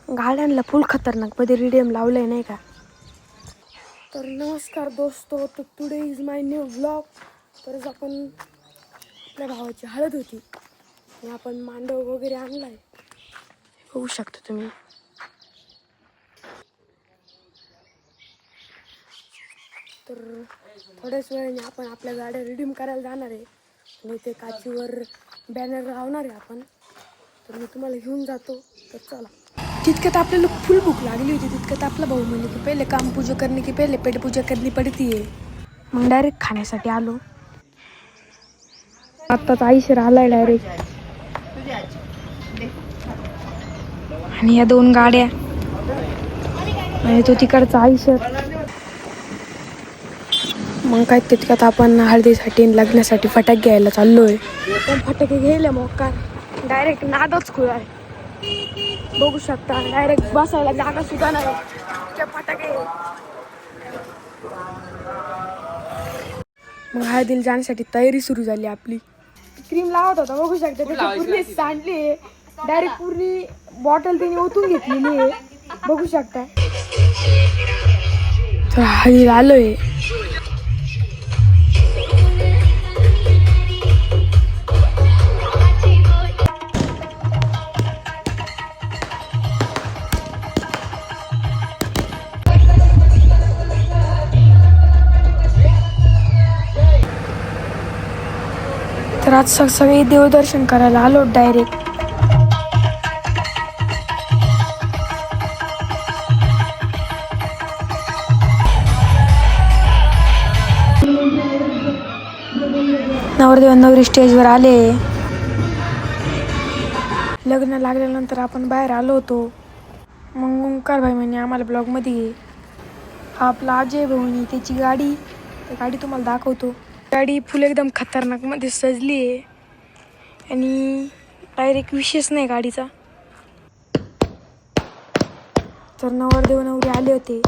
गाड्यांना फुल खतरनाक मध्ये रिडियम लावलंय नाही का. तर नमस्कार दोस्तो, तर today is my new vlog. तर आपण आपल्या भावाची हळद होती आणि आपण मांडव वगैरे आणलाय, बघू शकता तुम्ही. तर थोड्याच वेळाने आपण आपल्या गाड्या रिडीम करायला जाणार आहे आणि ते काचीवर बॅनर लावणार आहे आपण. तर मी तुम्हाला घेऊन जातो. तर चला. तितक्यात आपल्याला फुल भूक लागली होती. तितक्यात आपला भाऊ म्हणे की पहिले काम पूजा करणे की पहिले पेट पूजा करनी पडती आहे. मग डायरेक्ट खाण्यासाठी आलो. आत्ताच आईशी आलाय डायरेक्ट. आणि या 2 गाड्या आणि तो तिकडचा आईशर. मग काय तितक्यात आपण हळदीसाठी लग्नासाठी फटाके घ्यायला चाललोय. पण फटाके घ्यायला मोकार डायरेक्ट नादच खुळ आहे. बघू शकता डायरेक्ट बसायला जागा सुद्धा नाही. त्या फटाके मग हळदीला जाण्यासाठी तयारी सुरू झाली आपली. क्रीम लावत होता, बघू शकता त्याची पूर्ण सांडली. डायरेक्ट पूर्ण बॉटल त्याने ओतून घेतलेली आहे, बघू शकता. तर हळदीला आलोय. तर आज सगळे देवदर्शन करायला आलो डायरेक्ट. नवरदेव नवरी स्टेजवर आले. लग्न लागल्यानंतर आपण बाहेर आलो होतो. मग ओंकार भाई म्हणे आम्हाला ब्लॉगमध्ये ये. हा आपला अजय भाऊनी त्याची गाडी, ती गाडी तुम्हाला दाखवतो. गाडी फुल एकदम खतरनाक मध्ये सजली आहे आणि डायरेक्ट विशेष नाही गाडीचा. तर नवरदेव नवरी आले होते.